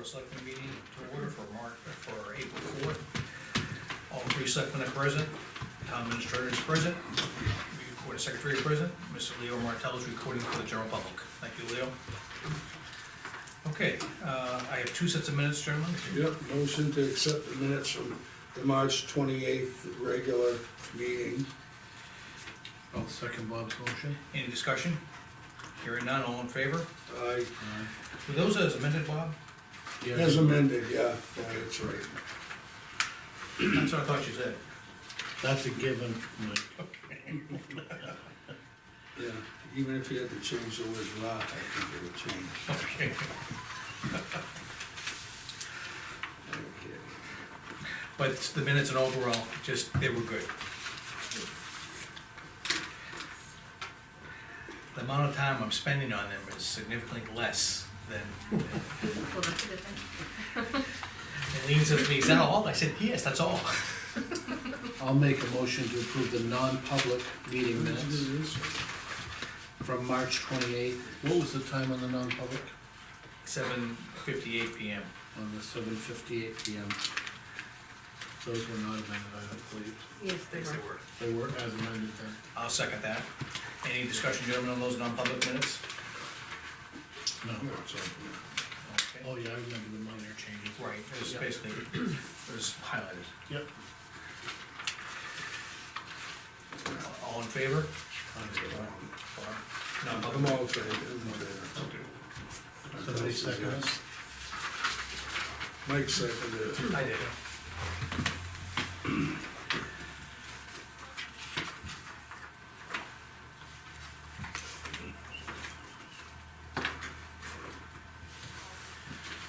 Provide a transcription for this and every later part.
Selectmen meeting to order for April 4th. All three selectmen are present, town administrator is present, recording secretary is present, Mr. Leo Martell is recording for the general public. Thank you, Leo. Okay, I have two sets of minutes, gentlemen. Yep, motion to accept the minutes from the March 28th regular meeting. I'll second Bob's motion. Any discussion? Hearing none, all in favor? Aye. Were those as amended, Bob? As amended, yeah, that's right. That's what I thought you said. That's a given, Mike. Yeah, even if you had to change the word lot, I think it would change. Okay. Okay. But the minutes and overall, just, they were good. The amount of time I'm spending on them is significantly less than. Well, that's a good thing. And Lean says to me, is that all? I said, yes, that's all. I'll make a motion to approve the non-public meeting minutes from March 28th. What was the time on the non-public? 7:58 PM. On the 7:58 PM. Those were not amended, I don't believe. Yes, they Yes, were. they were. They were as amended then. I'll second that. Any discussion, gentlemen, on those non-public minutes? No. Okay. Oh, yeah, I remember the minor changes. Right, it was Yeah. basically, it was highlighted. Yep. All in favor? I'm Non-public? all in favor, I'm in favor. Somebody second it? Mike seconded it. I did.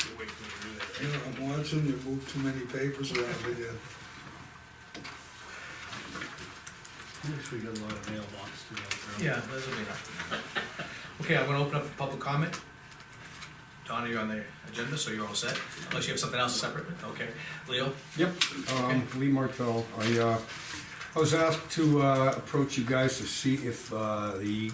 You're waiting for me to do that, You right? know, I'm watching you move too many papers around again. At least we got a lot of mailbox to go through. Yeah, this'll be enough. Okay, I'm gonna open up for public comment. Donna, you're on the agenda, so you're all set, unless you have something else separate, okay. Leo? Yep, Lee Martell. I was asked to approach you guys to see if the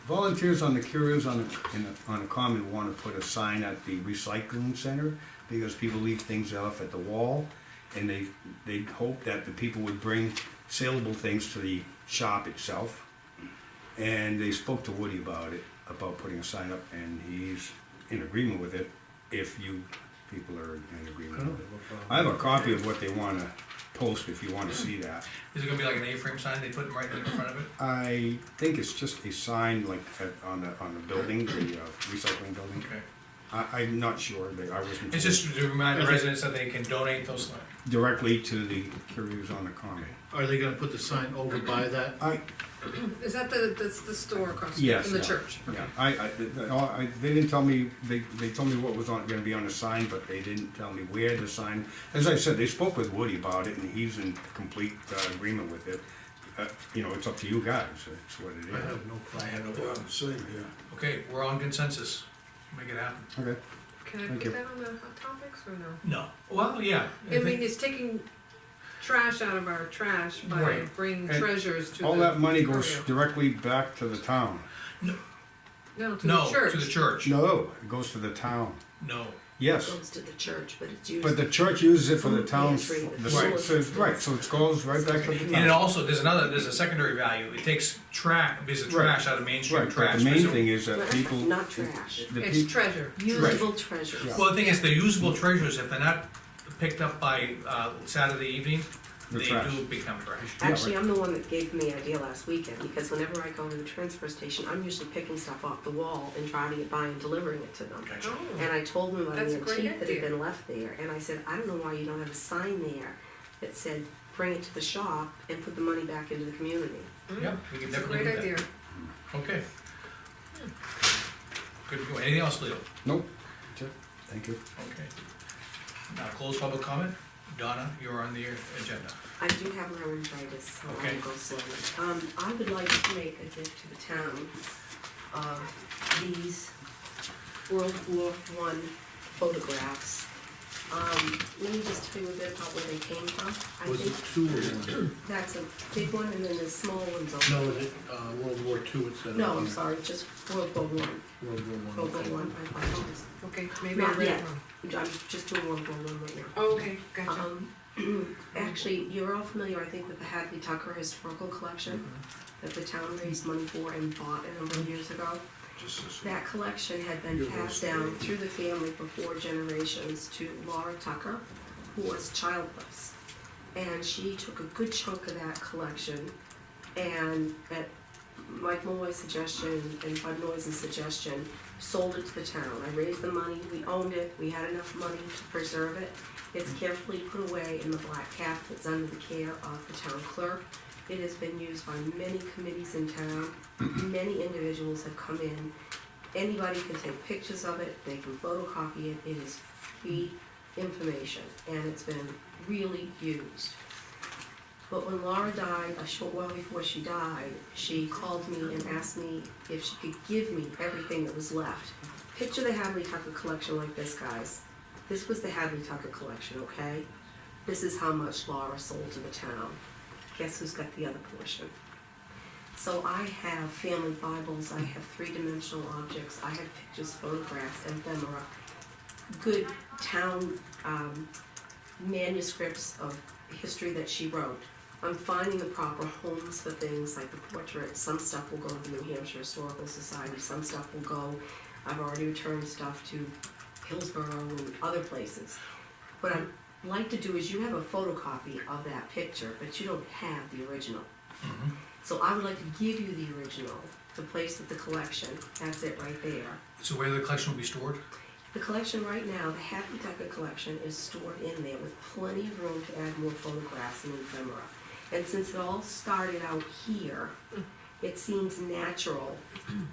volunteers on the curios on the common want to put a sign at the recycling center, because people leave things off at the wall, and they hope that the people would bring saleable things to the shop itself. And they spoke to Woody about it, about putting a sign up, and he's in agreement with it, if you people are in agreement with it. I have a copy of what they wanna post if you wanna see that. Is it gonna be like an A-frame sign they put right in front of it? I think it's just a sign like on the building, the recycling building. Okay. I'm not sure, I wasn't. It's just to remind the residents that they can donate those, Directly to the curios on the common. Are they gonna put the sign over by that? Is that that's the store across from Yes, the yeah. church? Yeah, they didn't tell me, they told me what was gonna be on the sign, but they didn't tell me where the sign. As I said, they spoke with Woody about it, and he's in complete agreement with it. You know, it's up to you guys, it's what it I is. have no I problem. have no Yeah, problem. same here. Okay, we're on consensus, make it happen. Okay. Can I Thank put you. that on the hot topics or no? No, well, yeah. I mean, it's taking trash out of our trash by Right. bringing And treasures to the. All that money goes curio. directly back to the town. No, to the No, church. to the church, No, it goes to the town. no. Yes, Goes to the church, but it's used. but the church uses it for the Food town's, pantry, the, Right. so it goes right back to the And it town. also, there's a secondary value, it takes bits of Right. trash out of mainstream Right, but trash. the main So- thing is that Not- people. Not trash, the It's peop- treasure. usable treasures. Yeah. Well, the thing is, the usable treasures, if they're not picked up by, Saturday evening, The they trash. do become trash. Actually, right. I'm the one that gave them the idea last weekend, because whenever I go to the transfer station, I'm usually picking stuff off the wall and driving it by and delivering it to them. Gotcha. Oh, And I told them about That's the a great antique that had idea. been left there, and I said, I don't know why you don't have a sign there that said, bring it to the shop and put the money back into the community. Yeah, we can it's a definitely great do idea. that. Okay. Good, to go. Anything else, Leo? Nope, that's it. Thank you. Okay. Now, close public comment. Donna, you're on the agenda. I do have laryngitis, so Okay. I'll go slowly. I would like to make a gift to the town of these World War I photographs. Let me just tell you a bit about where they came from. I Was it think two or one? that's a big one, and then there's small ones over. No, is it, World War II it said? No, on I'm here. sorry, just World War I. World War World I. War I, I apologize. Okay, maybe I Not read it yet. wrong. I'm just doing World War I right now. Oh, okay, gotcha. Actually, you're all familiar, I think, with the Hadley Tucker Historical Collection that the town raised money for and bought a number of years ago. Just this. That collection had been Give passed those down to me. through the family for 4 generations to Laura Tucker, who was childless. And she took a good chunk of that collection and at Mike Malloy's suggestion and Bud Noyes' suggestion, sold it to the town. I raised the money, we owned it, we had enough money to preserve it. It's carefully put away in the black cap that's under the care of the town clerk. It has been used by many committees in town, many individuals have come in. Anybody can take pictures of it, they can photocopy it, it is free information, and it's been really used. But when Laura died, a short while before she died, she called me and asked me if she could give me everything that was left. Picture the Hadley Tucker collection like this, guys. This was the Hadley Tucker collection, okay? This is how much Laura sold to the town. Guess who's got the other portion? So I have family Bibles, I have 3-dimensional objects, I have pictures, photographs, ephemera, good town manuscripts of history that she wrote. I'm finding the proper homes for things like the portrait. Some stuff will go to the New Hampshire Historical Society, some stuff will go, I've already returned stuff to Hillsborough and other places. What I'd like to do is you have a photocopy of that picture, but you don't have the original. So I would like to give you the original to place with the collection. That's it right there. So where the collection will be stored? The collection right now, the Hadley Tucker collection, is stored in there with plenty of room to add more photographs and ephemera. And since it all started out here, it seems natural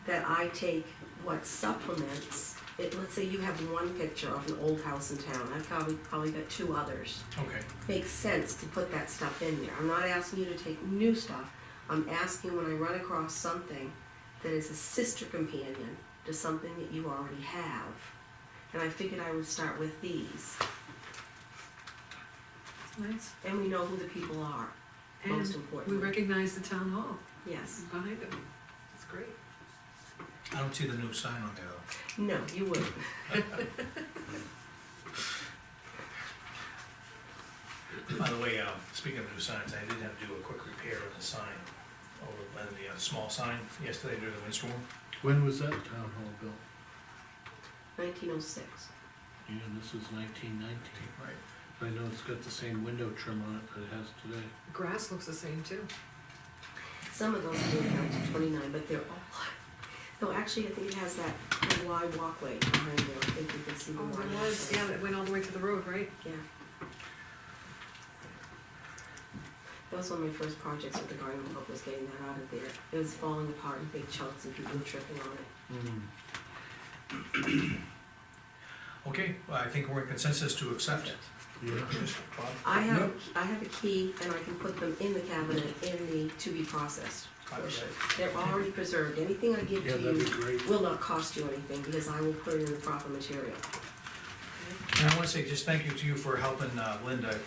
that I take what supplements it. Let's say you have one picture of an old house in town, I've probably got 2 others. Okay. Makes sense to put that stuff in there. I'm not asking you to take new stuff, I'm asking when I run across something that is a sister companion to something that you already have. And I figured I would start with these, Nice. and we know who the people are, most And we importantly. recognize the town hall Yes, behind it. It's great. I don't see the new sign on there though. no, you wouldn't. By the way, speaking of new signs, I did have to do a quick repair on the sign, over the small sign yesterday during the windstorm. When was that town hall built? 1906. Yeah, this is 1919. Right. I know it's got the same window trim on it that it has today. Grass looks the same too. Some of those are down to 29, but they're all, no, actually, I think it has that wide walkway behind there, I think you can see the Oh, wide there was, walkway. yeah, that went all the way to the road, right? Yeah. That was one of my first projects with the garden club, was getting that out of there. It was falling apart in big chunks and people were tripping on it. Okay, well, I think we're in consensus to accept it. Yeah. Bob? I have a key and I can put them in the cabinet in the to be processed portion. They're already preserved. Anything I give Yeah, to that'd be you great. will not cost you anything because I will put it in the proper material. And I wanna say just thank you to you for helping Linda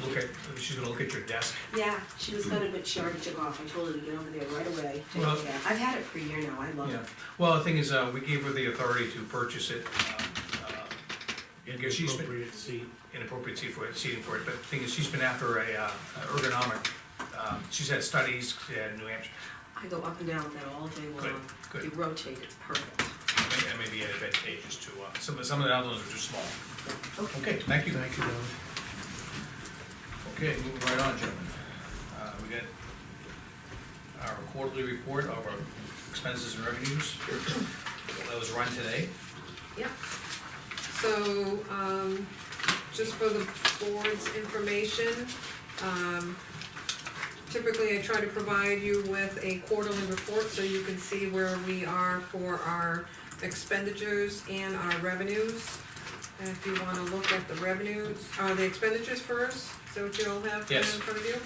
look at, she's gonna look at your desk. Yeah, she was gonna, but she already took off. I told her to get over there right away. Take Well- it back. I've had it for a year now. I love Yeah, it. well, the thing is, we gave her the authority to purchase it, In because she's been, appropriate seat. inappropriate seating for it, but the thing is, she's been after a ergonomic, she's had studies, she had New Hampshire, I go up and down with that all day good, long. good. You rotate, it's perfect. That may be advantageous to, some of the other ones are too small. Okay. Okay, thank you. Thank you, Don. Okay, moving right on, gentlemen. We got our quarterly report of our expenses and revenues. That was run today. Yep. So, just for the board's information, typically I try to provide you with a quarterly report so you can see where we are for our expenditures and our revenues. And if you wanna look at the revenues, the expenditures first, is that what you all have in Yes. front of you?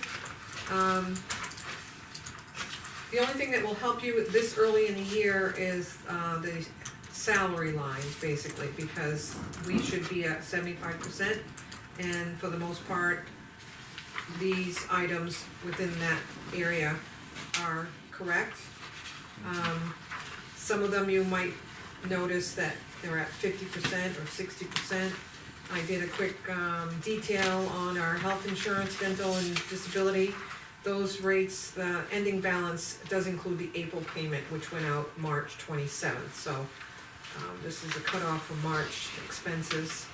The only thing that will help you this early in the year is, the salary line, basically, because we should be at 75%. And for the most part, these items within that area are correct. Some of them you might notice that they're at 50% or 60%. I did a quick, detail on our health insurance, dental and disability. Those rates, the ending balance does include the April payment, which went out March 27th, so, this is the cutoff for March expenses.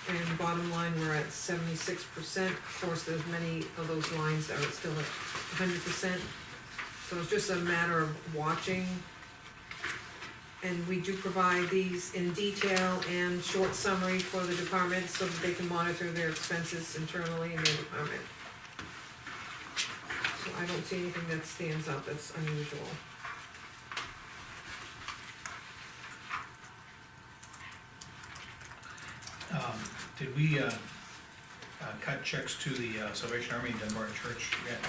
And bottom line, we're at 76%. Of course, there's many of those lines that are still at 100%. So it's just a matter of watching. And we do provide these in detail and short summary for the departments so that they can monitor their expenses internally in their department. So I don't see anything that stands out that's unusual. Did we, cut checks to the Salvation Army and Dunbarton Church yet?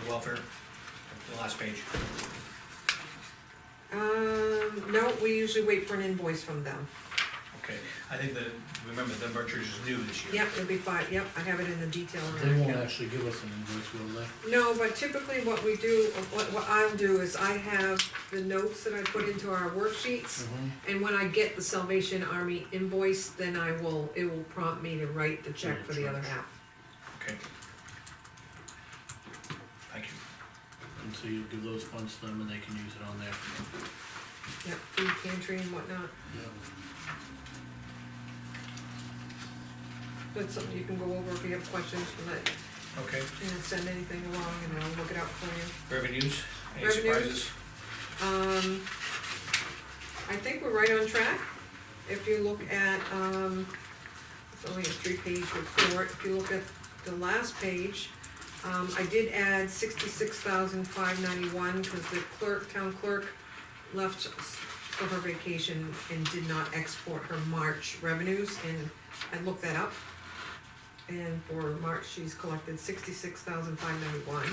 The welfare, the last page. No, we usually wait for an invoice from them. Okay, I think that, remember, the Dunbarton Church is new this year. Yep, it'll be fine, yep, I have it in the detail. on They our won't account. actually give us an invoice, will they? No, but typically what we do, what I'll do is I have the notes that I put into our worksheets, and when I get the Salvation Army invoice, then it will prompt me to write the check for the other half. Okay. Thank you. And so you give those funds to them and they can use it on there. Yep, food pantry and whatnot, that's something you can go over if you have questions for that, Okay, send anything along and I'll look it up for you. revenues, any Revenues? surprises? I think we're right on track. If you look at, it's only a 3-page report, if you look at the last page, I did add 66,591, cause the town clerk left for her vacation and did not export her March revenues, and I looked that up. And for March, she's collected 66,591.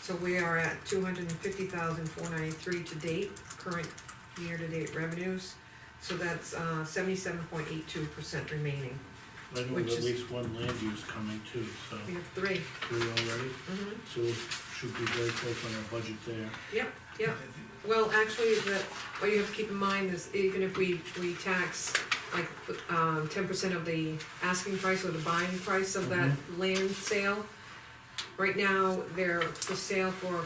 So we are at 250,493 to date, current year-to-date revenues. So that's 77.82% remaining. I know Which there's at is- least one land use coming too, so, We have 3. 3 already, Mm-hmm. so should be very close on our budget there. Yep. Well, actually, what you have to keep in mind is even if we tax like 10% of the asking price or the buying price of that land sale, right now, they're for sale for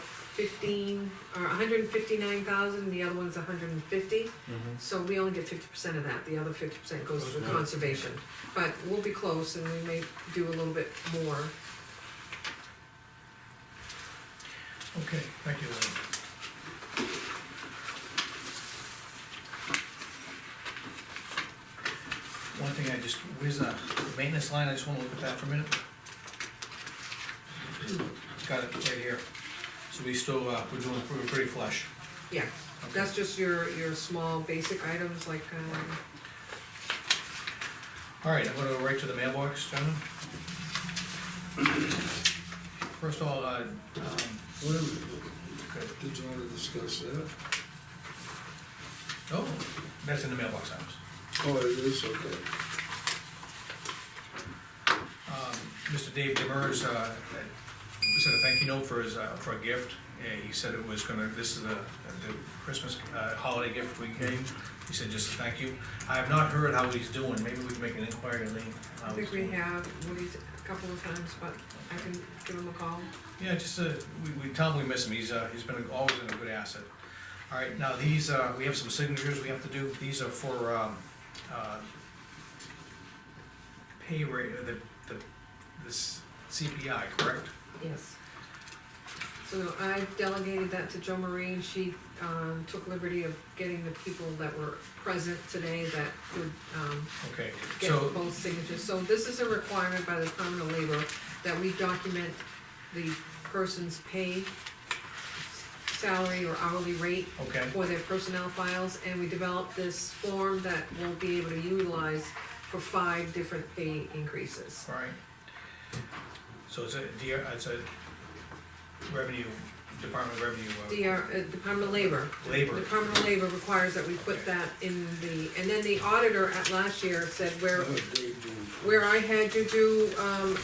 159,000, the other one's 150. So we only get 50% of that, the other 50% goes to Okay. conservation. But we'll be close and we may do a little bit more. Okay, thank you, Lynn. One thing where's the maintenance line, I just wanna look at that for a minute. Got it right here. So we still, we're pretty flush. Yeah, Okay. that's just your small basic items like, All right, I'm gonna go right to the mailbox, gentlemen. First of all, Wait a minute, good. did you wanna discuss that? Oh, that's in the mailbox items. Oh, it is, okay. Mr. Dave Demers, sent a thank you note for for a gift. He said it was this is the Christmas, holiday gift we gave. He said just a thank you. I have not heard how he's doing, maybe we can make an inquiry, Lean. I think we have Woody's a couple of times, but I can give him a call. Yeah, just, we tell him we miss him, he's been always a good asset. All right, now these, we have some signatures we have to do, these are for, pay rate, this CPI, correct? Yes. So I delegated that to Jo Marie, and she, took liberty of getting the people that were present today that could, Okay, get so, both signatures. So this is a requirement by the Department of Labor that we document the person's pay, salary or hourly rate okay, for their personnel files, and we developed this form that we'll be able to utilize for 5 different pay increases. all right. So it's a revenue, Department of Revenue, Department of Labor. labor, Department of Labor requires that we put that in and then the auditor at last year said How did Dave do? where I had to do,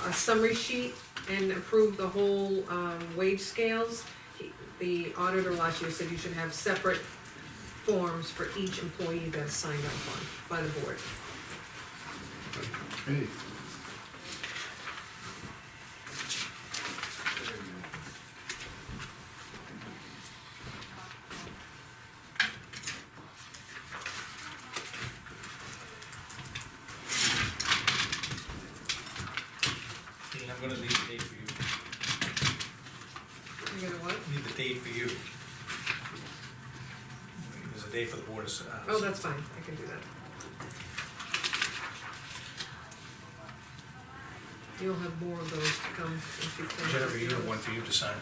a summary sheet and approve the whole, wage scales, the auditor last year said you should have separate forms for each employee that's signed up on by the board. Hey. Dean, I'm gonna need the date for you. You gonna what? Need the date for you. There's a date for the board of, Oh, that's fine, I can do that. You'll have more of those to come if you can. Jennifer, you have one for you to sign.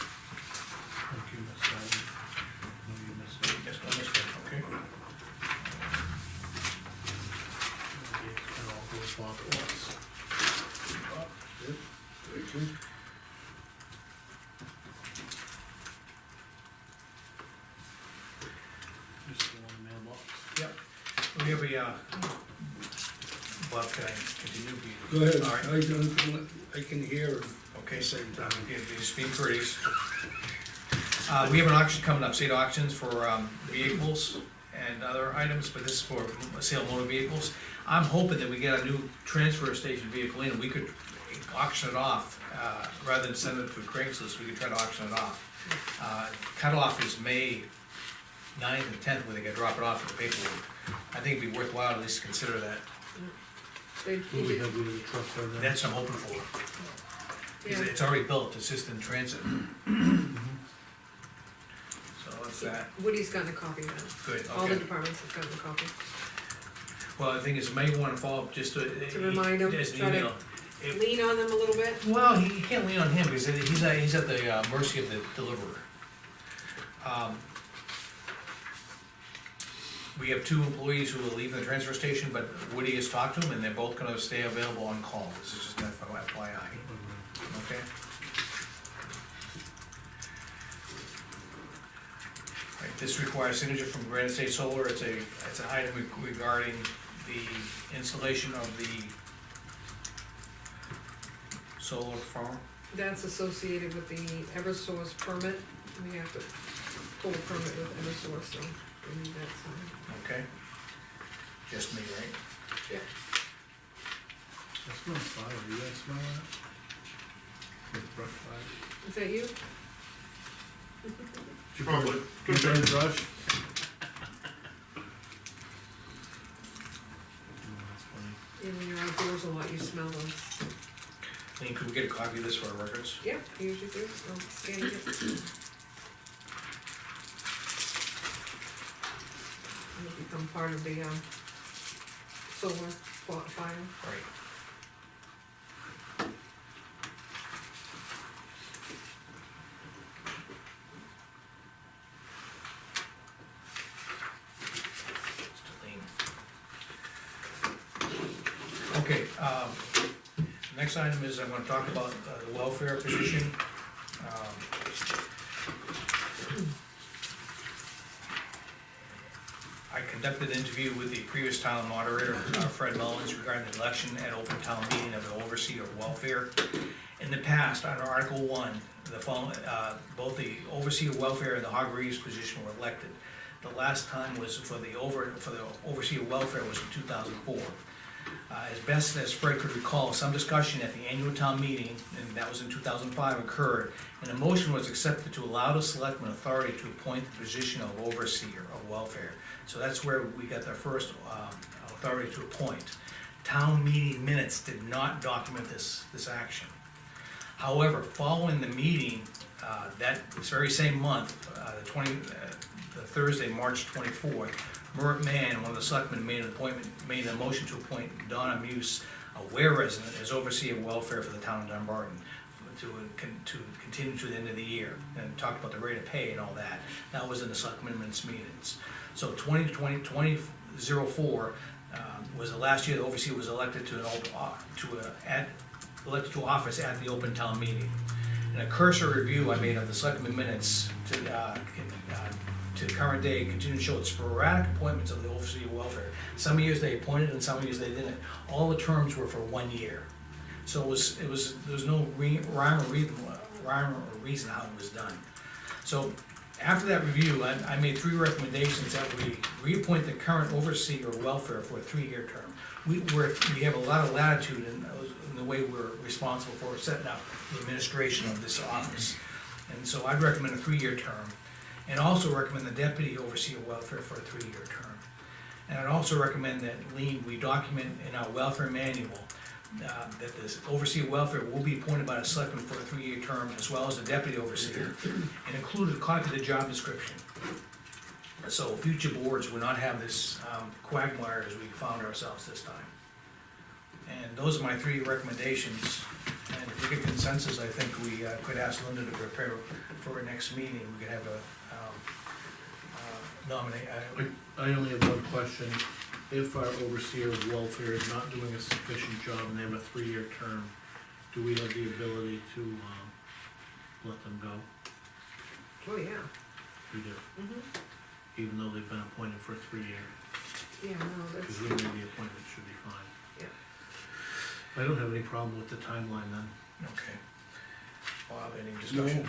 Thank you, Miss Allen. No, you missed it. Yes, no mistake, okay? It all goes off at once. Thank you. Just go on the mailbox. Yep. We have a, Bob, can I continue? Go ahead, All right. I can hear and Okay, at the same time. Just being courteous. We have an auction coming up, state auctions for vehicles and other items, but this is for sale of motor vehicles. I'm hoping that we get a new transfer station vehicle in, and we could auction it off, rather than send it to Craigslist, we could try to auction it off. Cutoff is May 9th and 10th, where they can drop it off with the paperwork. I think it'd be worthwhile to at least consider that. They- Will we have the truck by then? That's what I'm hoping for. Yeah. It's already built, it's just in transit. So that's that, Woody's gotten a copy now. good, All the okay. departments have gotten a copy. Well, the thing is, you may wanna follow up just to. remind him, As an try to- email. If- Lean on them a little bit. Well, you can't lean on him, because he's at the mercy of the deliverer. We have two employees who will leave the transfer station, but Woody has talked to them, and they're both gonna stay available on call, this is just an FYI, okay? Right, this requires signature from Granite State Solar, it's an item regarding the installation of the solar farm. That's associated with the Eversource permit. We have to pull a permit with Eversource, so we need that signed. Okay, just me, right? Yep. That smells fire, do you guys smell that? With brush fire? Is that you? Probably. You burn brush? Oh, that's funny. Yeah, when you're outdoors a lot, you smell those. Lean, could we get a copy of this for our records? Yeah, you usually do. I'll scan it. It'll become part of the, solar file. Right. Mr. Lean. Okay, next item is I'm gonna talk about the welfare position. I conducted an interview with the previous town moderator, Fred Mullins, regarding the election at open town meeting of the overseer of welfare. In the past, under Article 1, the following, both the overseer of welfare and the hog reeves position were elected. The last time was for the overseer of welfare was in 2004. As best as Fred could recall, some discussion at the annual town meeting, and that was in 2005, occurred, and a motion was accepted to allow the selectmen authority to appoint the position of overseer of welfare. So that's where we got our first authority to appoint. Town meeting minutes did not document this action. However, following the meeting, this very same month, the Thursday, March 24th, Mert Mann, one of the selectmen, made a motion to appoint Donna Muse, a a Ware resident as overseer of welfare for the town of Dunbarton to continue to the end of the year, and talked about the rate of pay and all that. That was in the selectmen's meetings. So 2004 was the last year the overseer was elected to elected to office at the open town meeting. In a cursory review I made of the selectmen minutes to the current day, continue to show its sporadic appointments of the overseer of welfare. Some years they appointed and some years they didn't. All the terms were for 1 year. So there was no rhyme or reason how it was done. So after that review, I made 3 recommendations that we reappoint the current overseer of welfare for a 3-year term. We have a lot of latitude in the way we're responsible for setting up the administration of this office. And so I'd recommend a 3-year term, and also recommend the deputy overseer of welfare for a 3-year term. And I'd also recommend that, Lean, we document in our welfare manual that this overseer of welfare will be appointed by the selectmen for a 3-year term, as well as the deputy overseer, and include a copy of the job description. So future boards will not have this quagmire as we found ourselves this time. And those are my 3 recommendations, and if we get consensus, I think we could ask Linda to prepare for our next meeting. We could have a nominate. I only have one question. If our overseer of welfare is not doing a sufficient job and they have a 3-year term, do we have the ability to, let them go? Oh, yeah. We do, even though they've been appointed for a 3-year, Yeah, no, that's, because legally the appointment should be fine. yeah. I don't have any problem with the timeline then. Okay. Bob, any No, discussion?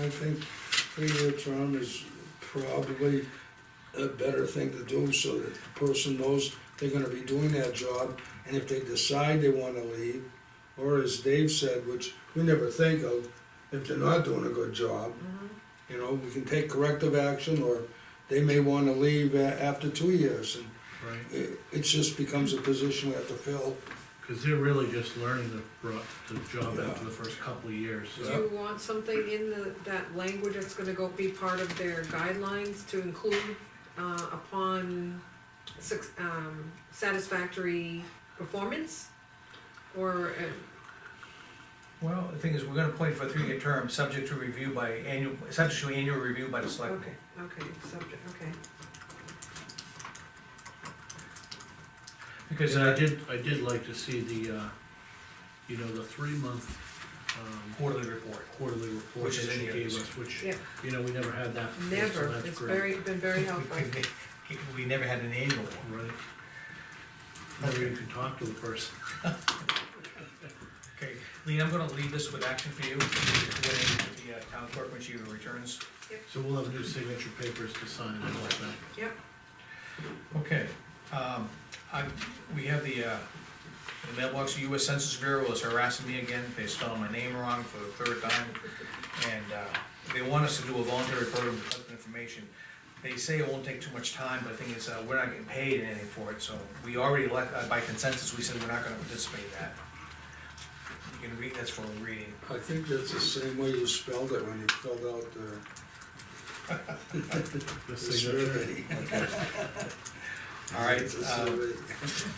I think 3-year term is probably a better thing to do, so that the person knows they're gonna be doing that job, and if they decide they wanna leave, or as Dave said, which we never think of, if they're not doing a good job, you know, we can take corrective action, or they may wanna leave after 2 years, and Right, it just becomes a position we have to fill. because they're really just learning the job Yeah. after the first couple of years. Do you want something in that language that's gonna be part of their guidelines to include, upon satisfactory performance? Or, Well, the thing is, we're gonna appoint for a 3-year term, subject to annual review by the selectmen. okay, subject, okay. Because And I did like to see the 3-month, quarterly report. quarterly report Which is that in she here. gave us, which, Yeah. we never had that before, so Never, that's it's great. been very helpful. We never had an annual one. Right. Never even could talk to the person. Okay, Lean, I'm gonna leave this with action for you, with the town clerk when she returns. So we'll have new signature papers to sign and all that. Yep, Okay, we have the mailbox, US Census Bureau is harassing me again, they spelled my name wrong for the 3rd time, and they want us to do a voluntary program to collect information. They say it won't take too much time, but the thing is, we're not getting paid anything for it, so we already by consensus, we said we're not gonna participate in that. You can read, that's for reading. I think that's the same way you spelled it when you filled out The the signature. survey. All right, The survey.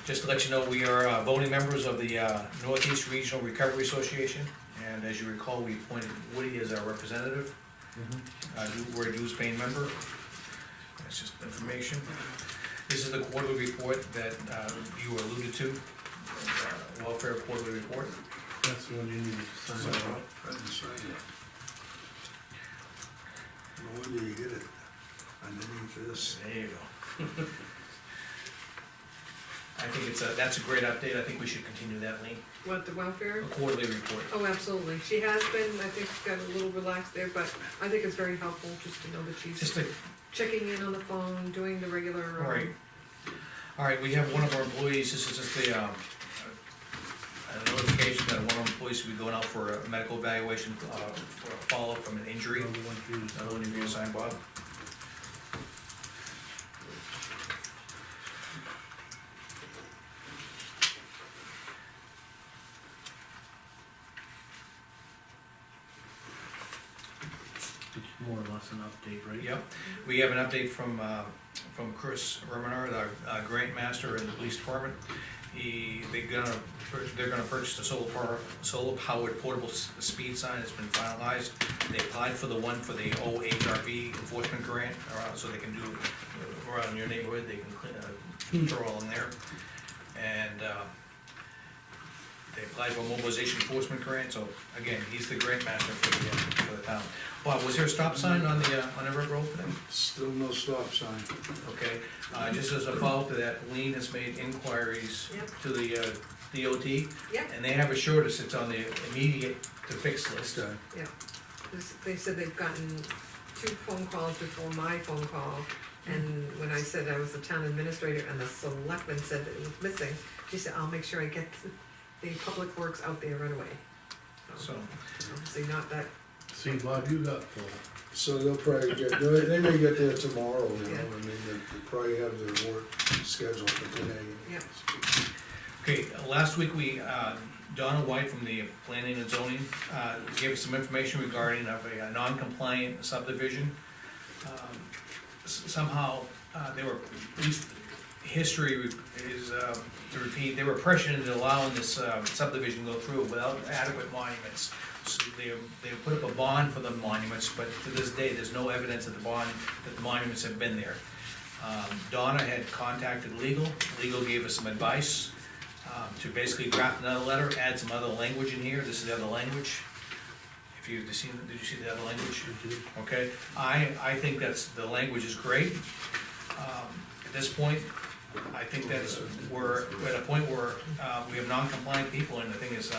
just to let you know, we are voting members of the Northeast Regional Recovery Association, and as you recall, we appointed Woody as our representative. We're a dues paying member. That's just information. This is the quarterly report that you alluded to, welfare quarterly report. That's the one you need to sign. Right inside it. No wonder you get it underneath this. There you go. I think that's a great update, I think we should continue that, Lean, what, the welfare? a quarterly report. Oh, absolutely, she has been, I think, got a little relaxed there, but I think it's very helpful just to know that she's Just a checking in on the phone, doing the regular, All right, we have one of our employees, this is just a notification that one of our employees will be going out for a medical evaluation, for a follow-up from an injury. Another one for you to sign. Another one for you to sign, Bob. It's more or less an update, right? Yep, we have an update from Chris Romanar, our grant master in the police department. they're gonna purchase a solar powered portable speed sign, it's been finalized. They applied for the one for the OHRV enforcement grant, so they can do around your neighborhood, they can clean, throw all in there. And, they applied for a mobilization enforcement grant, so again, he's the grant master for the town. Bob, was there a stop sign on Everett Road today? Still no stop sign. Okay, just as a follow-up to that, Lean has made inquiries Yep. to the DOT, Yep, and they have assured us it's on the immediate to fix list. Okay. they said they've gotten 2 phone calls before my phone call, and when I said I was the town administrator and the selectman said that it was missing, she said, I'll make sure I get the public works out there right away. So, Obviously not that, See, Bob, you got full. So they'll probably they may get there tomorrow, you know, Yeah. I mean, they probably have their work scheduled for today. yeah, okay, last week Donna White from the Planning and Zoning, gave us some information regarding of a non-compliant subdivision. Somehow, they were, at least history is, to repeat, they were pressured into allowing this subdivision to go through without adequate monuments. So they put up a bond for the monuments, but to this day, there's no evidence that the monuments have been there. Donna had contacted legal gave us some advice, to basically draft another letter, add some other language in here, this is the other language. If you, did you see the other language? Okay, I think the language is great. At this point, I think we're at a point where, we have non-compliant people, and the thing is,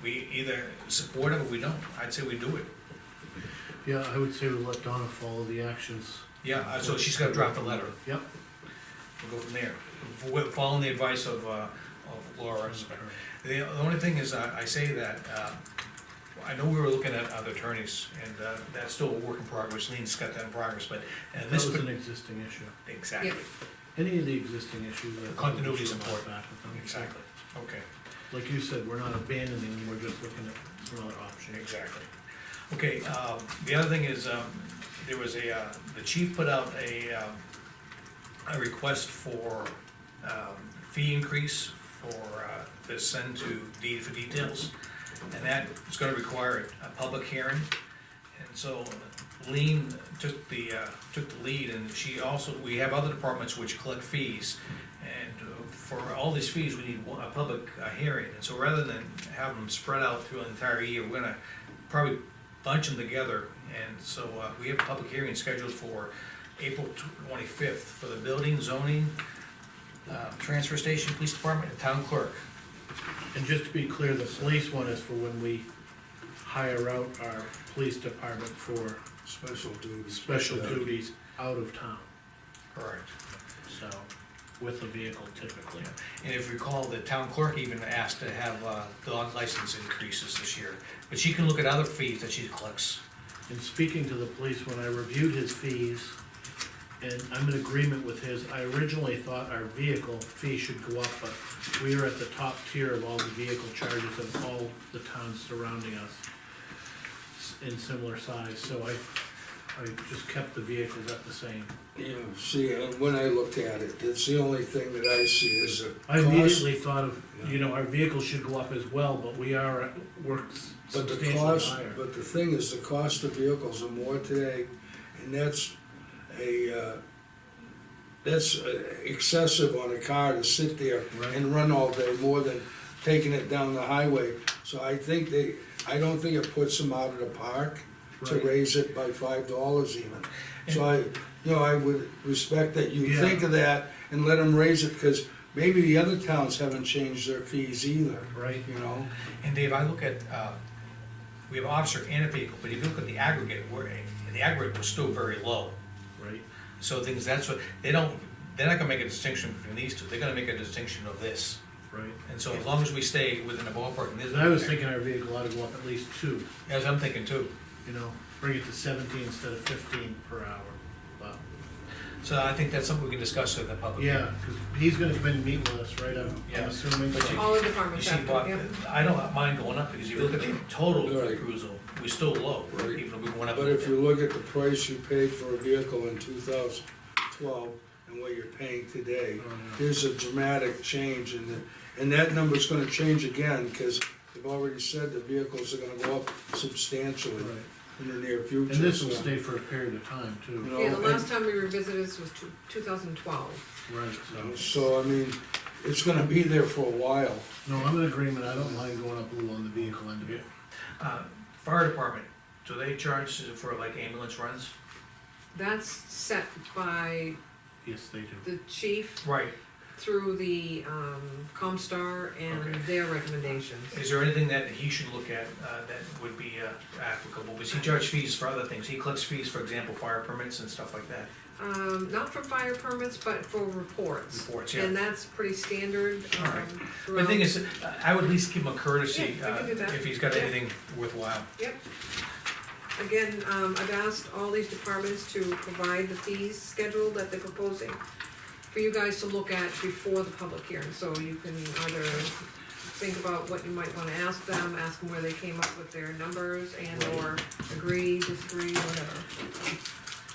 we either support it or we don't, I'd say we do it. Yeah, I would say we let Donna follow the actions. Yeah, so she's gotta draft a letter, Yep. we'll go from there, following the advice of Laura. The only thing is, I say that, I know we were looking at other attorneys, and, that's still a work in progress, Lean's got that in progress, but, and That this. was an existing issue. Exactly, Yep. Any of the existing issues. I think Continuity is we should important. back with them. exactly, okay. Like you said, we're not abandoning them, we're just looking at some other options. Exactly. Okay, the other thing is, there was the chief put out a request for, fee increase for, to send to Deed for Details. And that is gonna require a public hearing. And so Lean took the lead, and we have other departments which collect fees. And for all these fees, we need a public hearing, and so rather than have them spread out through an entire year, we're gonna probably bunch them together. And so, we have a public hearing scheduled for April 25th for the building, zoning, transfer station, police department, and town clerk. And just to be clear, the police one is for when we hire out our police department for Special duties. special Yeah. duties out of town, Correct. so, with a vehicle typically. And if you recall, the town clerk even asked to have, dog license increases this year, but she can look at other fees that she collects. In speaking to the police, when I reviewed his fees, and I'm in agreement with his, I originally thought our vehicle fee should go up, but we are at the top tier of all the vehicle charges of all the towns surrounding us in similar size, so I just kept the vehicles at the same. Yeah, see, when I looked at it, it's the only thing that I see is the I cost. immediately thought of, you know, our vehicles should go up as well, but we're But the substantially cost, higher. but the thing is, the cost of vehicles are more today, and that's excessive on a car to sit there Right. and run all day, more than taking it down the highway. So I don't think it puts them out of the park to Right. raise it by $5 even. So I would respect that you Yeah. think of that and let them raise it, because maybe the other towns haven't changed their fees either, Right, you know? And Dave, I look at, we have an officer and a vehicle, but if you look at the aggregate, the aggregate was still very low. right. So things, they're not gonna make a distinction between these two, they're gonna make a distinction of this. Right. And so as long as we stay within the ballpark, And I was thinking our vehicle ought to go up at least 2, as I'm thinking too. you know, bring it to 17 instead of 15 per hour. But, So I think that's something we can discuss at the public. yeah, cause he's gonna come in and meet with us, right, I'm Yeah. assuming. But so- all the You departments see, have to, Bob, yeah. I don't mind going up, because you look at the total Right. cruiser, we're still low, Right. even if we went up. But if you look at the price you paid for a vehicle in 2012 and what you're paying today. Oh, yeah. There's a dramatic change and that number's gonna change again, cause they've already said the vehicles are gonna go up substantially Right. in the near future. And this will so, stay for a period of time you too. know, Yeah, the and- last time we revisited this was 2012. Right, so, So, I mean, it's gonna be there for a while. no, I'm in agreement, I don't mind going up a little on the vehicle end of it. Fire department, do they charge for like ambulance runs? That's set by Yes, they do. the chief Right. through the Comstar and Okay. their recommendations. Is there anything that he should look at, that would be applicable? Because he charges fees for other things, he collects fees, for example, fire permits and stuff like that, Not for fire permits, but for reports. reports, yeah. And that's pretty standard. Alright. But the throughout. thing is, I would at least give him a courtesy, Yeah, I can do that. if he's got Yeah. anything worthwhile. Yep. Again, I've asked all these departments to provide the fees schedule that they're proposing for you guys to look at before the public hearing, so you can either think about what you might wanna ask them where they came up with their numbers and or agree, disagree, whatever.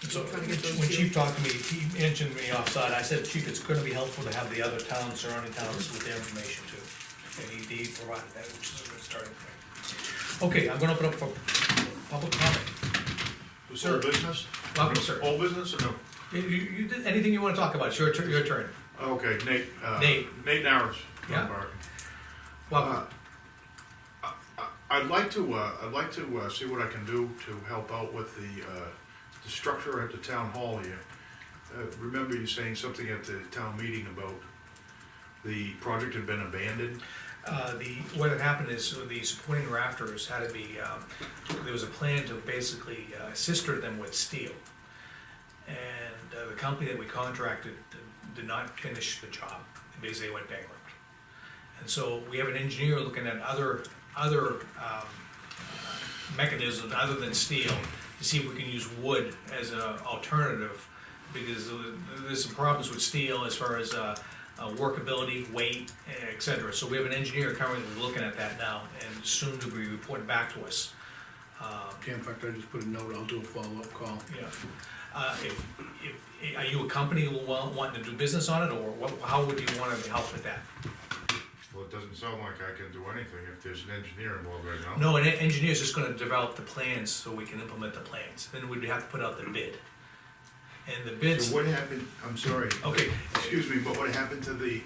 So, Trying to get those when two. Chief talked to me, he mentioned me offside, I said, Chief, it's gonna be helpful to have the other towns, surrounding towns with their information too. And he provided that, which is a good starting point. Okay, I'm gonna open up for public comment. Sir. Old business? Welcome, sir. Old business or no? You did, anything you wanna talk about, it's your turn. Okay, Nate. Nate. Narrows. Yeah. Dunbarton. Welcome. I'd like to see what I can do to help out with the structure at the town hall here. Remember you saying something at the town meeting about the project had been abandoned? What had happened is the supporting rafters had to be, there was a plan to basically sister them with steel. And the company that we contracted did not finish the job, basically went bankrupt. And so we have an engineer looking at other mechanisms other than steel to see if we can use wood as an alternative, because there's some problems with steel as far as workability, weight, et cetera. So we have an engineer currently looking at that now, and soon to be reporting back to us. Okay, in fact, I just put a note, I'll do a follow-up call. Yeah. Are you a company who wanting to do business on it, or how would you wanna help with that? Well, it doesn't sound like I can do anything if there's an engineer involved right now. No, an engineer's just gonna develop the plans so we can implement the plans, then we'd have to put out the bid. And the bids, So what happened, I'm sorry. okay, Excuse me, but what happened to the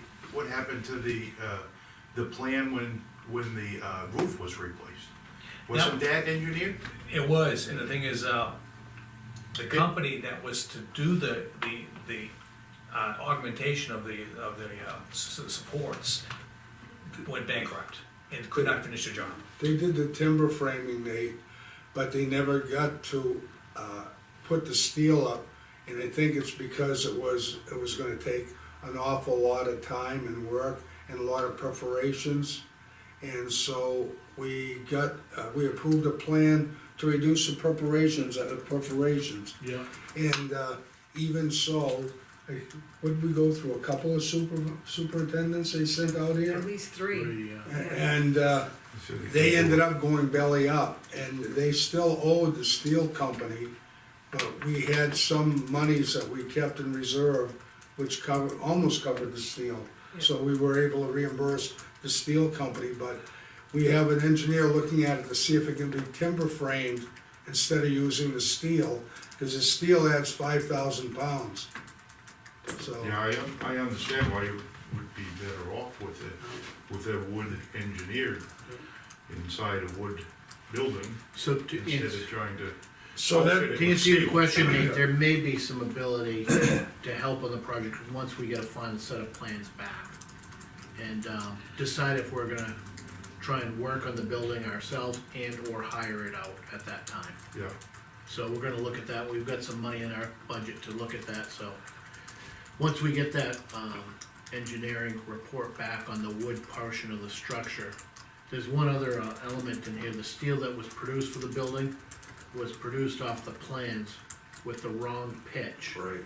plan when the roof was replaced? Wasn't that engineered? it was, and the thing is, the company that was to do the augmentation of the supports went bankrupt and could not finish the job. They did the timber framing, but they never got to, put the steel up. And I think it's because it was gonna take an awful lot of time and work and a lot of preparations. And so we approved a plan to reduce the preparations. Yeah. And, even so, what did we go through, a couple of superintendents they sent out here? At least three. Pretty, And, they ended up going belly up, and they still owed the steel company, but we had some monies that we kept in reserve, which almost covered the steel. So we were able to reimburse the steel company, but we have an engineer looking at it to see if it can be timber framed instead of using the steel, because the steel adds 5,000 pounds. So, Yeah, I understand why you would be better off with a wood engineered inside a wood building So to instead answer, of trying to. so that, outfit it to with answer your steel. question, Nate, there may be some ability to help on the project once we get a final set of plans back. And, decide if we're gonna try and work on the building ourselves and or hire it out at that time. Yeah, So we're gonna look at that, we've got some money in our budget to look at that, so. Once we get that, engineering report back on the wood portion of the structure, there's one other element in here, the steel that was produced for the building was produced off the plans with the wrong pitch. right,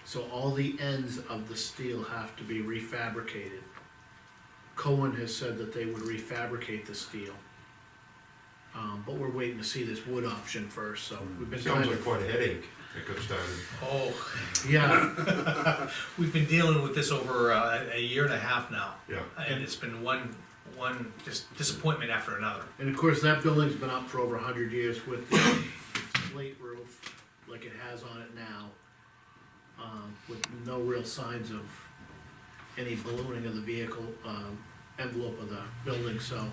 So all the ends of the steel have to be refabricated. Cohen has said that they would refabricate the steel. But we're waiting to see this wood option first, so we've been Sounds kind like of, quite a headache that got started. Oh, yeah, we've been dealing with this over a year and a half now. Yeah. And it's been one just disappointment after another. and of course, that building's been up for over 100 years with the slate roof, like it has on it now. With no real signs of any ballooning of the vehicle, envelope of the building, so.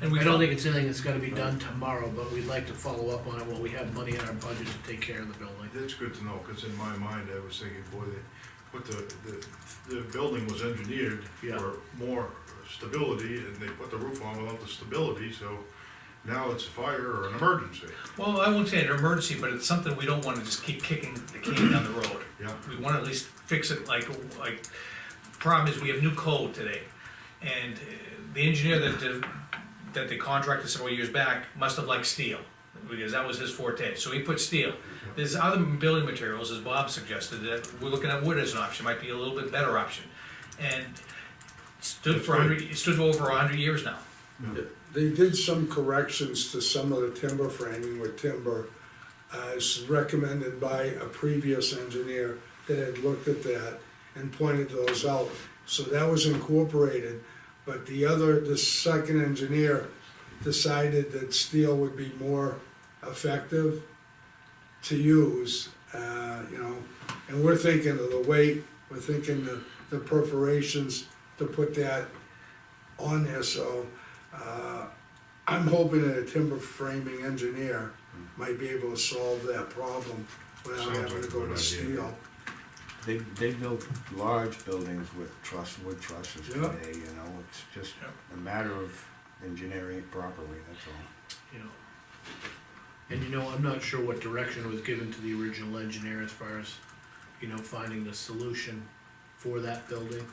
And we I don't felt- think it's anything that's gotta be done tomorrow, but we'd like to follow up on it while we have money in our budget to take care of the building. That's good to know, cause in my mind, I was thinking, boy, the building was engineered Yeah. for more stability, and they put the roof on without the stability, so now it's a fire or an emergency. Well, I won't say an emergency, but it's something we don't wanna just keep kicking the can down the road. Yeah. We wanna at least fix it like, problem is, we have new code today. And the engineer that the contractor several years back must have liked steel, because that was his forte, so he put steel. There's other building materials, as Bob suggested, that we're looking at wood as an option, might be a little bit better option. And it stood over 100 years now. They did some corrections to some of the timber framing with timber, as recommended by a previous engineer that had looked at that and pointed those out. So that was incorporated, but the second engineer decided that steel would be more effective to use, and we're thinking of the weight, we're thinking the perforations to put that on there, so, I'm hoping that a timber framing engineer might be able to solve that problem without Sounds having like to a go good to idea. steel. They build large buildings with wood trusses Yeah. today, it's just Yep. a matter of engineering it properly, that's all. You know. And I'm not sure what direction was given to the original engineer as far as, finding the solution for that building.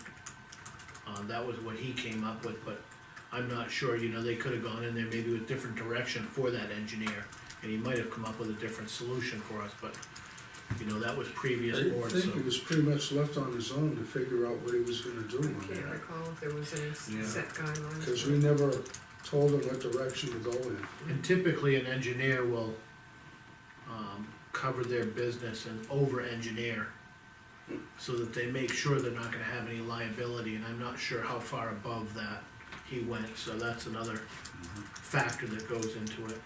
That was what he came up with, but I'm not sure, they could have gone in there maybe with different direction for that engineer. And he might have come up with a different solution for us, but, that was previous I board, so. think he was pretty much left on his own to figure out what he was gonna do I on can't that, recall if there was any Yeah. set guidelines. cause we never told him what direction to go in. And typically, an engineer will, cover their business and over-engineer, so that they make sure they're not gonna have any liability, and I'm not sure how far above that he went, so that's another factor that goes into it.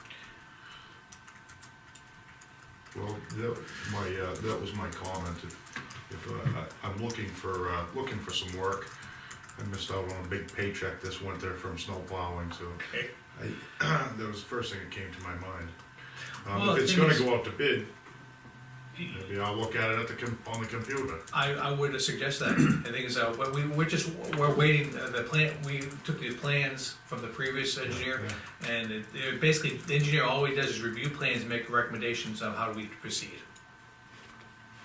Well, that was my comment, if I'm looking for some work. I missed out on a big paycheck this winter from snow plowing, so Okay. that was the first thing that came to my mind. Well, If the it's thing gonna is- go out to bid, maybe I'll look at it on the computer. I would suggest that. The thing is, we're waiting, we took the plans from the previous engineer, and basically, the engineer, all he does is review plans and make recommendations on how we proceed.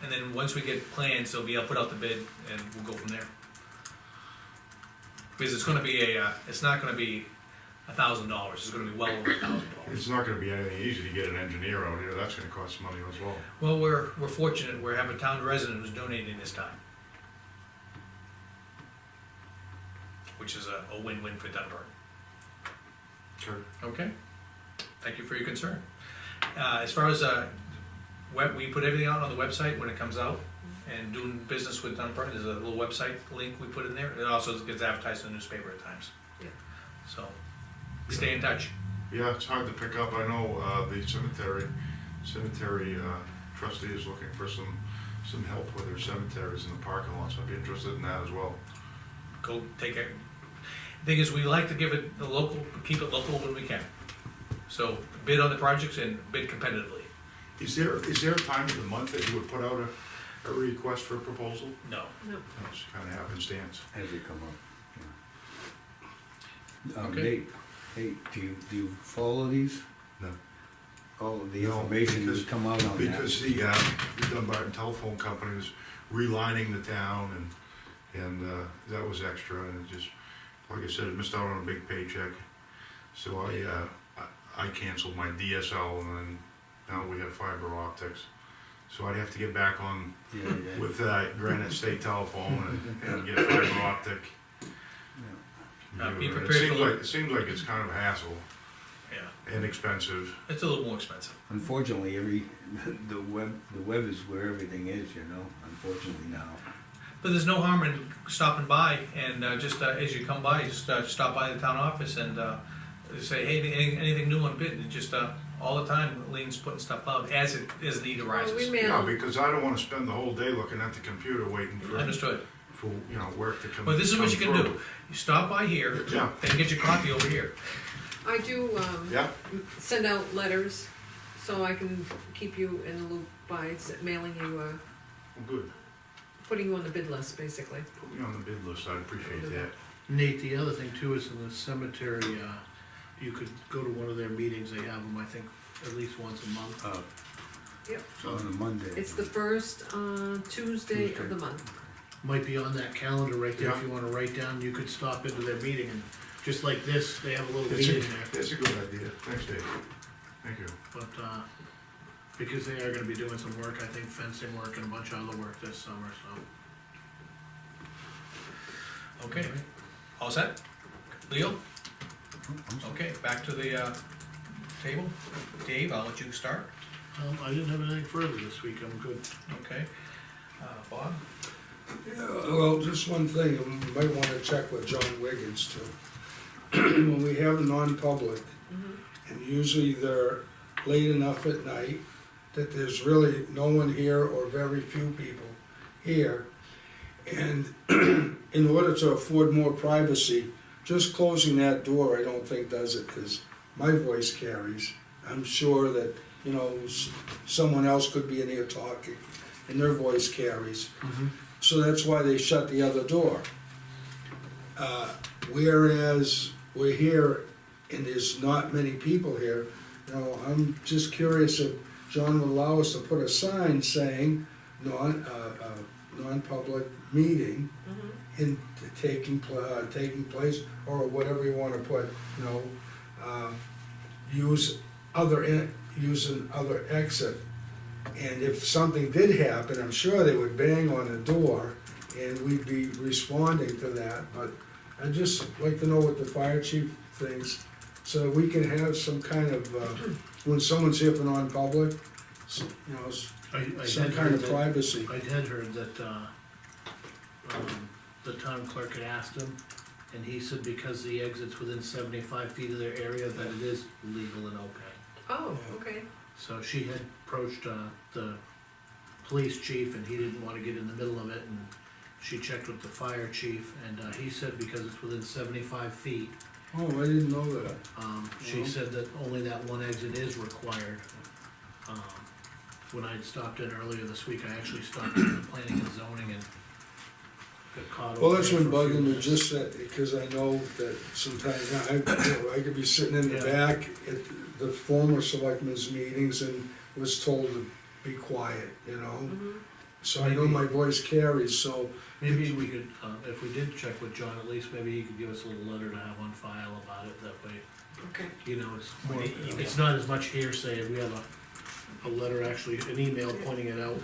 And then, once we get plans, they'll be able to put out the bid, and we'll go from there. Because it's not gonna be $1,000, it's gonna be well over $1,000. It's not gonna be anything easy to get an engineer out here, that's gonna cost money as well. Well, we're fortunate, we have a town resident who's donating this time. Which is a win-win for Dunbarton. Sure. Okay, thank you for your concern. As far as, we put everything out on the website when it comes out, and doing business with Dunbarton, there's a little website link we put in there, it also gets advertised in the newspaper at times. Yeah. So, stay in touch. Yeah, it's hard to pick up, I know, the cemetery trustee is looking for some help with their cemeteries in the parking lots, I'd be interested in that as well. Go take it. Thing is, we like to keep it local when we can. So, bid on the projects and bid competitively. Is there a time of the month that you would put out a request for a proposal? No. No, That's kind of happenstance. As they come up. Okay. Nate, hey, do you follow these? No. All of the No, information because- that's come out on that? Because the Dunbarton Telephone Company was relining the town, and that was extra, and it just, like I said, it missed out on a big paycheck. So I canceled my DSL, and then now we have fiber optics. So I'd have to get back on Yeah. with Granite State Telephone and get fiber optic. Be It prepared for seems like it's kind of a hassle. Yeah, inexpensive. it's a little more expensive. Unfortunately, the web is where everything is, you know, unfortunately now. But there's no harm in stopping by and just as you come by, just stop by the town office and say, hey, anything new on bid, and just all the time, Lean's putting stuff out as need Well, arises. we Yeah, mail, because I don't wanna spend the whole day looking at the computer waiting Understood. for, you know, work to come. Well, this is what you can come do, through. you stop by here, Yeah. and get your coffee over here. I do, Yeah, send out letters, so I can keep you in the loop by mailing you, well, good. putting you on the bid list, basically. Put me on the bid list, I'd appreciate that. Nate, the other thing too is in the cemetery, you could go to one of their meetings, they have them, I think, at least once a month. Yep, So on a Monday. it's the first, Tuesday of the month. Might be on that calendar right there, if Yeah. you wanna write down, you could stop into their meeting, and just like this, they have a little That's meeting there. That's a good idea, thanks, Dave. Thank you. But, because they are gonna be doing some work, I think fencing work and a bunch of other work this summer, so. Okay, all set? Leo? Okay, back to the table. Dave, I'll let you start, I didn't have anything further this week, I'm good. okay? Bob? Yeah, well, just one thing, you might wanna check with John Wiggins too. When we have a non-public, and usually they're late enough at night that there's really no one here or very few people here. And in order to afford more privacy, just closing that door, I don't think does it, cause my voice carries. I'm sure that, you know, someone else could be in here talking, and their voice carries. So that's why they shut the other door. Whereas we're here and there's not many people here, you know, I'm just curious if John would allow us to put a sign saying non-public meeting in taking place, or whatever you wanna put, you know, use an other exit. And if something did happen, I'm sure they would bang on the door and we'd be responding to that, but I'd just like to know what the fire chief thinks, so that we can have some kind of, when someone's here for non-public, you know, I some had kind heard of that, privacy. I had heard that, the town clerk had asked him, and he said because the exit's within 75 feet of their area, that it is legal and okay. Oh, okay. So she had approached, the police chief, and he didn't wanna get in the middle of it, and she checked with the fire chief, and, he said because it's within 75 feet, Oh, I didn't know that. she said that only that one exit is required. When I stopped in earlier this week, I actually stopped in the planning and zoning and got caught Well, over that's there been for a few bugging me, minutes. just that, because I know that sometimes, I could be sitting in the Yeah. back at the former selectmen's meetings and was told to be quiet, you know? So I know my voice carries, so, Maybe we could, if we did check with John, at least maybe he could give us a little letter to have on file about it, that way, Okay. you know, it's more, An email. it's not as much hearsay, we have a letter, actually, an email pointing it out.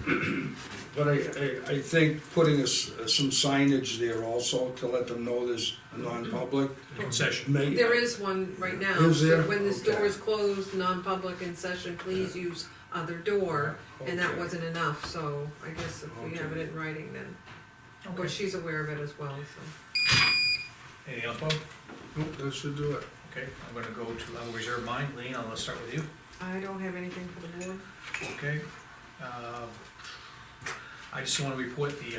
but I think putting some signage there also to let them know there's a non-public. Session. May- There is one right now, Is so there? when this door Okay. is closed, non-public in session, please use other door, and that Okay. wasn't enough, so I guess if we have it in writing, then, of course, she's aware of it as well, so. Anything else, Bob? Nope, that should do it. Okay, I'm gonna go to, I'll reserve mine. Lean, let's start with you. I don't have anything for the board. Okay. I just wanna report the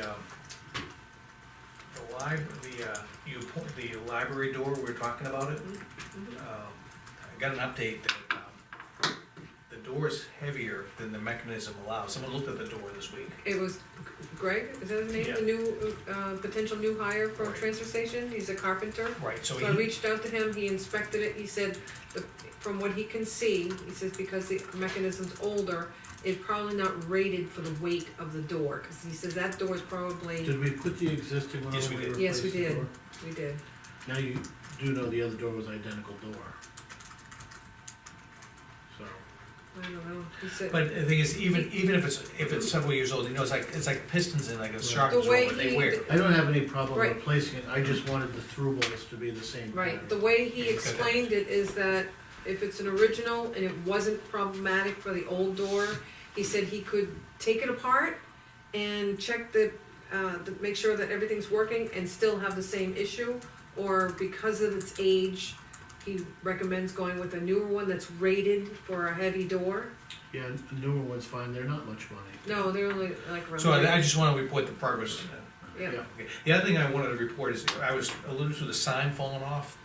library door, we were talking about it. I got an update that, the door is heavier than the mechanism allows. Someone looked at the door this week. It was Greg, is that his name, Yeah. the new, potential new hire for a Right. transfer station, he's a carpenter. Right, so So I he, reached out to him, he inspected it, he said, from what he can see, he says because the mechanism's older, it's probably not rated for the weight of the door, cause he says that door is probably, Did we put the existing one on Yes, when we we did. Yes, we replaced the did. door? we did. Now you do know the other door was identical door. So, I don't know, he said, but the thing is, even if it's several years old, you know, it's like pistons in like a shark The drawer, way what they he- wear. I don't have any problem Right. replacing it, I just wanted the through bolts to be the same right, pattern. the way he Yeah, you got that. explained it is that if it's an original and it wasn't problematic for the old door, he said he could take it apart and check to make sure that everything's working and still have the same issue, or because of its age, he recommends going with a newer one that's rated for a heavy door. Yeah, the newer one's fine, they're not much money. No, they're only like around. So I just wanna report the progress. Yeah, Yeah. Okay. The other thing I wanted to report is, I was alluding to the sign falling off.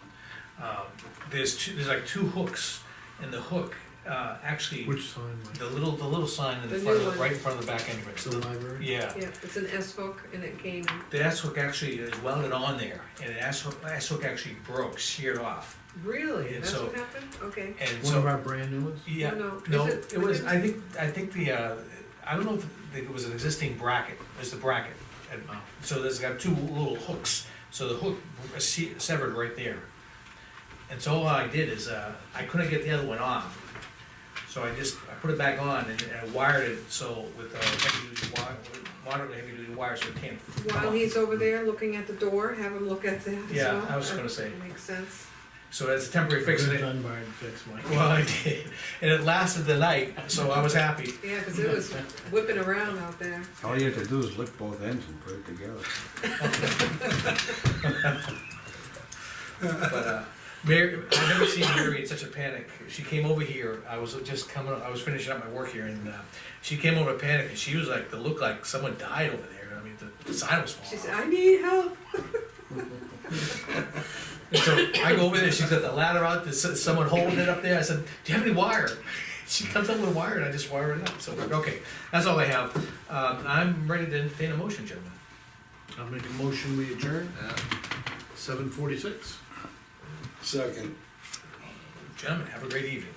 There's like two hooks, and the hook, actually, Which sign, Mike? the little sign in the The front new of, one. right in front of the back entrance. The library? Yeah, yeah, it's an S hook and it came, the S hook actually is welded on there, and the S hook actually broke, sheared off. really, And that's so- what happened, okay. And One of so, our brand new ones? yeah, No, no, is it- it was, I think the, I don't know if it was an existing bracket, it was the bracket. And Oh. so there's got two little hooks, so the hook severed right there. And so all I did is, I couldn't get the other one off. So I put it back on and I wired it so with heavy duty wire, moderately heavy duty wire, so it can't. come While off. he's over there looking at the door, have him look at that as well. Yeah, I was gonna say. Makes sense. So that's a temporary fix. Good And it, Dunbarton fix, Mike. well, I did, and it lasted the night, so I was happy. Yeah, cause it was whipping around out there. All you have to do is lick both ends and put it together. But Mary, I've never seen Mary in such a panic. She came over here. I was finishing up my work here, and she came over in panic, and she was like, it looked like someone died over there. I mean, the sign was She falling said, off. I need help. And so I go over there. She's got the ladder out. There's someone holding it up there. I said, "Do you have any wire?" She comes up with a wire, and I just wire it up. So okay, that's all I have. I'm ready to entertain a motion, gentlemen. I'll make a motion, we adjourn at 7:46. Second. Gentlemen, have a great evening.